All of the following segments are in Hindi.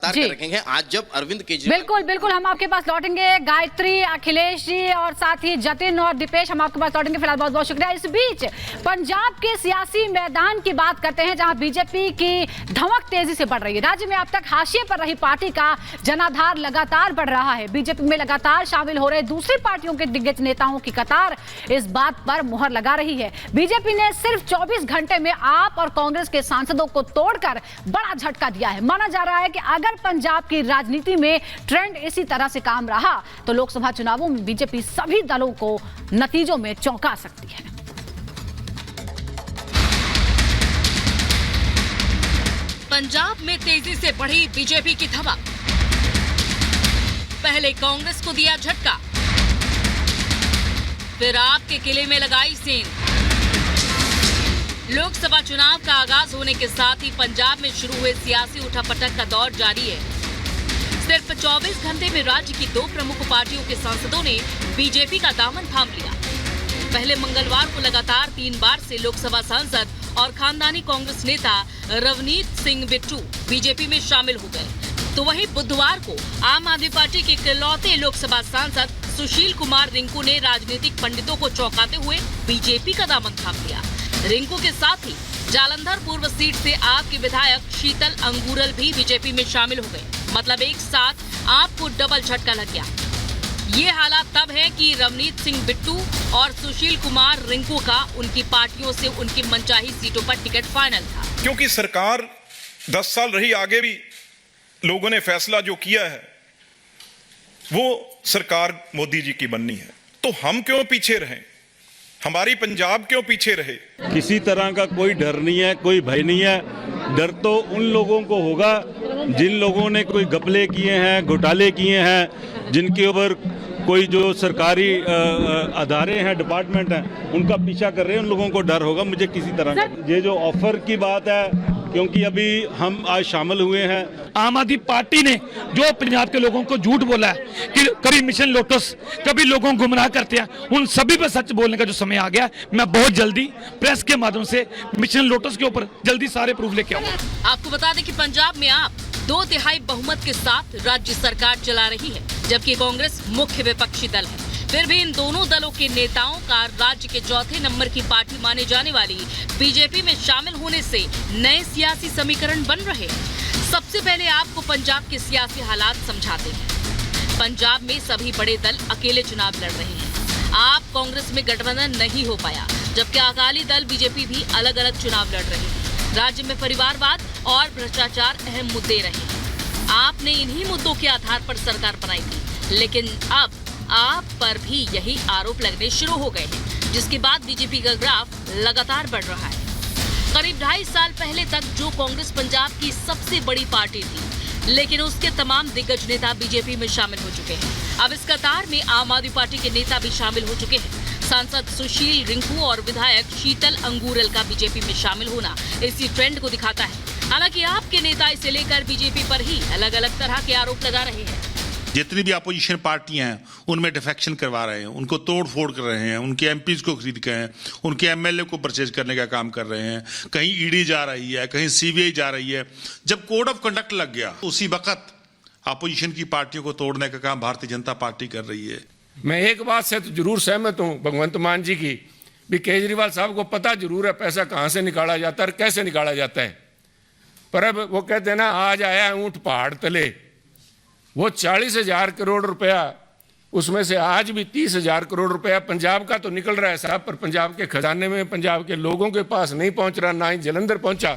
लगातार कर रखे हैं। आज जब अरविंद केजरीवाल, बिल्कुल बिल्कुल, हम आपके पास लौटेंगे। गायत्री, अखिलेश जी और साथ ही जतिन और दीपेश, हम आपके पास लौटेंगे। फिलहाल बहुत बहुत शुक्रिया। इस बीच पंजाब के सियासी मैदान की बात करते हैं, जहां बीजेपी की धमक तेजी से बढ़ रही है। राज्य में अब तक हाशिए पर रही पार्टी का जनाधार लगातार बढ़ रहा है। बीजेपी में लगातार शामिल हो रहे दूसरी पार्टियों के दिग्गज नेताओं की कतार इस बात पर मुहर लगा रही है। बीजेपी ने सिर्फ 24 घंटे में आप और कांग्रेस के सांसदों को तोड़कर बड़ा झटका दिया है। माना जा रहा है कि अगर पंजाब की राजनीति में ट्रेंड इसी तरह से काम रहा तो लोकसभा चुनावों में बीजेपी सभी दलों को नतीजों में चौंका सकती है। पंजाब में तेजी से बढ़ी बीजेपी की धमक। पहले कांग्रेस को दिया झटका, फिर आपके किले में लगाई सेंध। लोकसभा चुनाव का आगाज होने के साथ ही पंजाब में शुरू हुए सियासी उठापटक का दौर जारी है। सिर्फ 24 घंटे में राज्य की दो प्रमुख पार्टियों के सांसदों ने बीजेपी का दामन थाम लिया। पहले मंगलवार को लगातार 3 बार से लोकसभा सांसद और खानदानी कांग्रेस नेता रवनीत सिंह बिट्टू बीजेपी में शामिल हो गए, तो वहीं बुधवार को आम आदमी पार्टी के इकलौते लोकसभा सांसद सुशील कुमार रिंकू ने राजनीतिक पंडितों को चौंकाते हुए बीजेपी का दामन थाम लिया। रिंकू के साथ ही जालंधर पूर्व सीट से आपके विधायक शीतल अंगूरल भी बीजेपी में शामिल हो गए। मतलब एक साथ आपको डबल झटका लग गया। ये हालात तब है कि रवनीत सिंह बिट्टू और सुशील कुमार रिंकू का उनकी पार्टियों से उनकी मनचाही सीटों पर टिकट फाइनल था। क्योंकि सरकार 10 साल रही, आगे भी लोगों ने फैसला जो किया है वो सरकार मोदी जी की बननी है, तो हम क्यों पीछे रहें? हमारी पंजाब क्यों पीछे रहे? किसी तरह का कोई डर नहीं है, कोई भय नहीं है। डर तो उन लोगों को होगा जिन लोगों ने कोई घपले किए हैं, घोटाले किए हैं, जिनके ऊपर कोई जो सरकारी अदारे हैं, डिपार्टमेंट हैं, उनका पीछा कर रहे हैं। उन लोगों को डर होगा, मुझे किसी तरह का। ये जो ऑफर की बात है, क्योंकि अभी हम आज शामिल हुए हैं, आम आदमी पार्टी ने जो पंजाब के लोगों को झूठ बोला है कि कभी मिशन लोटस, कभी लोगों को गुमराह करते हैं, उन सभी पर सच बोलने का जो समय आ गया। मैं बहुत जल्दी प्रेस के माध्यम से मिशन लोटस के ऊपर जल्दी सारे प्रूफ लेके आऊंगा। आपको बता दें कि पंजाब में आप 2/3 बहुमत के साथ राज्य सरकार चला रही है, जबकि कांग्रेस मुख्य विपक्षी दल है। फिर भी इन दोनों दलों के नेताओं का राज्य के चौथे नंबर की पार्टी माने जाने वाली बीजेपी में शामिल होने से नए सियासी समीकरण बन रहे हैं। सबसे पहले आपको पंजाब के सियासी हालात समझाते हैं। पंजाब में सभी बड़े दल अकेले चुनाव लड़ रहे हैं। आप कांग्रेस में गठबंधन नहीं हो पाया, जबकि अकाली दल बीजेपी भी अलग अलग चुनाव लड़ रहे हैं। राज्य में परिवारवाद और भ्रष्टाचार अहम मुद्दे रहे। आपने इन्हीं मुद्दों के आधार पर सरकार बनाई थी, लेकिन अब आप पर भी यही आरोप लगने शुरू हो गए हैं, जिसके बाद बीजेपी का ग्राफ लगातार बढ़ रहा है। करीब 2.5 साल पहले तक जो कांग्रेस पंजाब की सबसे बड़ी पार्टी थी, लेकिन उसके तमाम दिग्गज नेता बीजेपी में शामिल हो चुके हैं। अब इस कतार में आम आदमी पार्टी के नेता भी शामिल हो चुके हैं। सांसद सुशील रिंकू और विधायक शीतल अंगूरल का बीजेपी में शामिल होना इसी ट्रेंड को दिखाता है। हालांकि आपके नेता इसे लेकर बीजेपी पर ही अलग अलग तरह के आरोप लगा रहे हैं। जितनी भी अपोजिशन पार्टियां हैं उनमें डिफेक्शन करवा रहे हैं, उनको तोड़ फोड़ कर रहे हैं, उनके एमपीज को खरीद के हैं, उनके एमएलए को परचेज करने का काम कर रहे हैं। कहीं ईडी जा रही है, कहीं सीबीआई जा रही है। जब कोड ऑफ कंडक्ट लग गया, उसी वक्त अपोजिशन की पार्टियों को तोड़ने का काम भारतीय जनता पार्टी कर रही है। मैं एक बात से तो जरूर सहमत हूँ भगवंत मान जी की, भी केजरीवाल साहब को पता जरूर है पैसा कहाँ से निकाला जाता है और कैसे निकाला जाता है। पर अब वो कहते हैं ना, आज आया ऊँट पहाड़ तले। वो 40,000 करोड़ रुपया, उसमें से आज भी 30,000 करोड़ रुपया पंजाब का तो निकल रहा है साहब, पर पंजाब के खजाने में, पंजाब के लोगों के पास नहीं पहुंच रहा, ना ही जलंधर पहुंचा।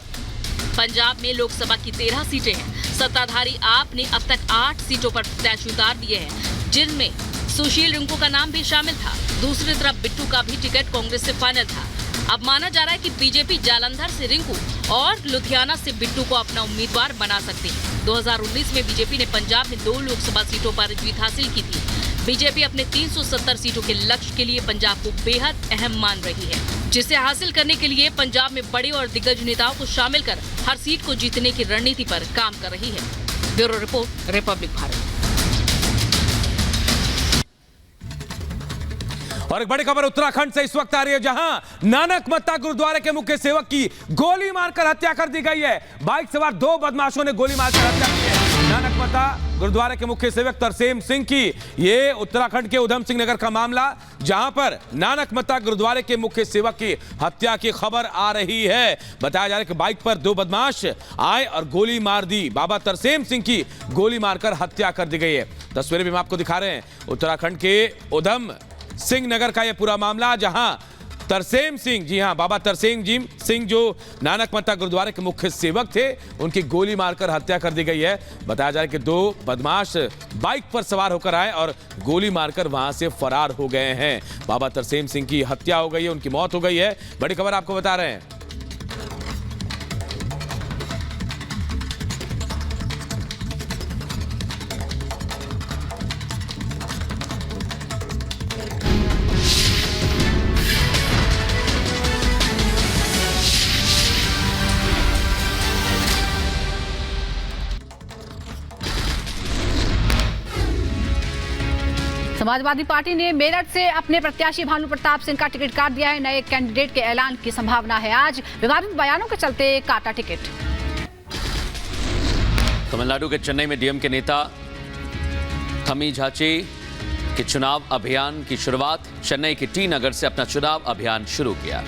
पंजाब में लोकसभा की 13 सीटें हैं। सत्ताधारी आप ने अब तक 8 सीटों पर प्रत्याशी उतार दिए हैं, जिनमें सुशील रिंकू का नाम भी शामिल था। दूसरी तरफ बिट्टू का भी टिकट कांग्रेस से फाइनल था। अब माना जा रहा है कि बीजेपी जालंधर से रिंकू और लुधियाना से बिट्टू को अपना उम्मीदवार बना सकती है। 2019 में बीजेपी ने पंजाब में 2 लोकसभा सीटों पर जीत हासिल की थी। बीजेपी अपने 370 सीटों के लक्ष्य के लिए पंजाब को बेहद अहम मान रही है, जिसे हासिल करने के लिए पंजाब में बड़े और दिग्गज नेताओं को शामिल कर हर सीट को जीतने की रणनीति पर काम कर रही है। Bureau report, Republic Bharat. और एक बड़ी खबर उत्तराखंड से इस वक्त आ रही है, जहां नानक मत्ता गुरुद्वारे के मुख्य सेवक की गोली मारकर हत्या कर दी गई है। बाइक सवार 2 बदमाशों ने गोली मारकर हत्या की है। नानक गुरुद्वारे के मुख्य सेवक तरसेम सिंह की ये उत्तराखंड के उधम सिंह नगर का मामला, जहां पर नानकमत्ता गुरुद्वारे के मुख्य सेवक की हत्या की खबर आ रही है। बताया जा रहा है कि बाइक पर दो बदमाश आए और गोली मार दी। बाबा तरसेम सिंह की गोली मारकर हत्या कर दी गई है। तस्वीरें भी हम आपको दिखा रहे हैं। उत्तराखंड के उधम सिंह नगर का यह पूरा मामला, जहां तरसेम सिंह, जी हां, बाबा तरसेम सिंह जो नानकमत्ता गुरुद्वारे के मुख्य सेवक थे, उनकी गोली मारकर हत्या कर दी गई है। बताया जा रहा है कि दो बदमाश बाइक पर सवार होकर आए और गोली मारकर वहां से फरार हो गए हैं। बाबा तरसेम सिंह की हत्या हो गई है, उनकी मौत हो गई है। बड़ी खबर आपको बता रहे हैं। समाजवादी पार्टी ने मेरठ से अपने प्रत्याशी भानु प्रताप सिंह का टिकट काट दिया है। नए कैंडिडेट के ऐलान की संभावना है आज। विवादित बयानों के चलते काटा टिकट। तमिलनाडु के चेन्नई में डीएम के नेता थमी झाची के चुनाव अभियान की शुरुआत। चेन्नई के टी नगर से अपना चुनाव अभियान शुरू किया।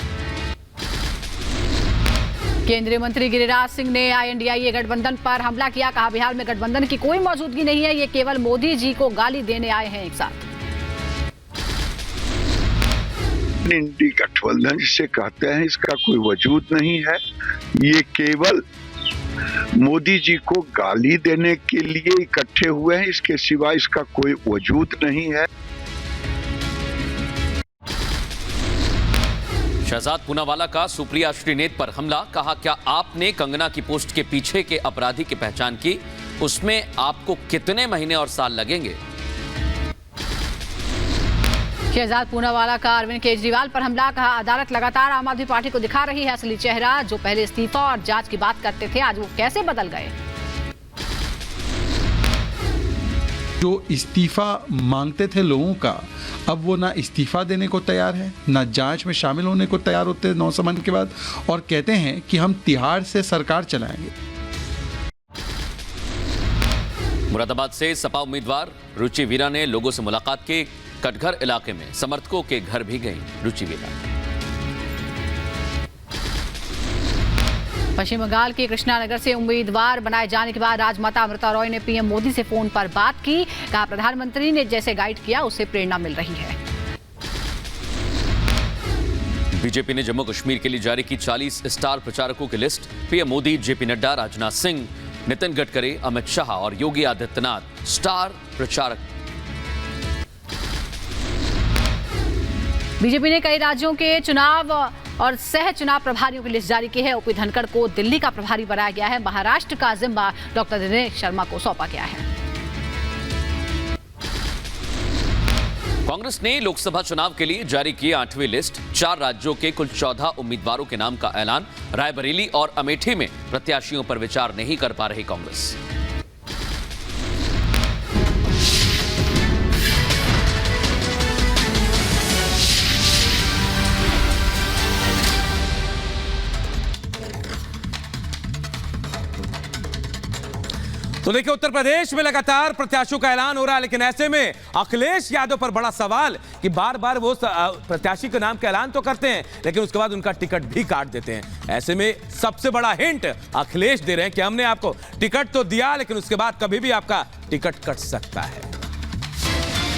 केंद्रीय मंत्री गिरिराज सिंह ने INDIA गठबंधन पर हमला किया। कहा बिहार में गठबंधन की कोई मौजूदगी नहीं है, ये केवल मोदी जी को गाली देने आए हैं एक साथ। इंडी गठबंधन जिसे कहते हैं, इसका कोई वजूद नहीं है। ये केवल मोदी जी को गाली देने के लिए इकट्ठे हुए हैं, इसके सिवा इसका कोई वजूद नहीं है। शहजाद पूनावाला का सुप्रिया श्रीनेत पर हमला। कहा क्या आपने कंगना की पोस्ट के पीछे के अपराधी की पहचान की? उसमें आपको कितने महीने और साल लगेंगे? शहजाद पूनावाला का अरविंद केजरीवाल पर हमला। कहा अदालत लगातार आम आदमी पार्टी को दिखा रही है असली चेहरा। जो पहले इस्तीफा और जांच की बात करते थे, आज वो कैसे बदल गए? जो इस्तीफा मांगते थे लोगों का, अब वो ना इस्तीफा देने को तैयार है, ना जांच में शामिल होने को तैयार होते हैं 9 साल के बाद, और कहते हैं कि हम तिहाड़ से सरकार चलाएंगे। मुरादाबाद से सपा उम्मीदवार रुचि वीरा ने लोगों से मुलाकात की। कटघर इलाके में समर्थकों के घर भी गई रुचि वीरा। पश्चिम बंगाल के कृष्णानगर से उम्मीदवार बनाए जाने के बाद राजमाता अमृता रॉय ने पीएम मोदी से फोन पर बात की। कहा प्रधानमंत्री ने जैसे गाइड किया उससे प्रेरणा मिल रही है। बीजेपी ने जम्मू कश्मीर के लिए जारी की 40 स्टार प्रचारकों की list. PM Modi, JP Nadda, Rajnath Singh, Nitin Gadkari, Amit Shah और योगी आदित्यनाथ स्टार प्रचारक। बीजेपी ने कई राज्यों के चुनाव और सह चुनाव प्रभारियों की लिस्ट जारी की है। ओपी धनखड़ को दिल्ली का प्रभारी बनाया गया है। महाराष्ट्र का जिम्मा डॉक्टर दिनेश शर्मा को सौंपा गया है। कांग्रेस ने लोकसभा चुनाव के लिए जारी की 8वीं लिस्ट। 4 राज्यों के कुल 14 उम्मीदवारों के नाम का ऐलान। रायबरेली और अमेठी में प्रत्याशियों पर विचार नहीं कर पा रही कांग्रेस। तो देखिए, उत्तर प्रदेश में लगातार प्रत्याशियों का ऐलान हो रहा है, लेकिन ऐसे में अखिलेश यादव पर बड़ा सवाल कि बार बार वो प्रत्याशी के नाम का ऐलान तो करते हैं, लेकिन उसके बाद उनका टिकट भी काट देते हैं। ऐसे में सबसे बड़ा हिंट अखिलेश दे रहे हैं कि हमने आपको टिकट तो दिया, लेकिन उसके बाद कभी भी आपका टिकट कट सकता है।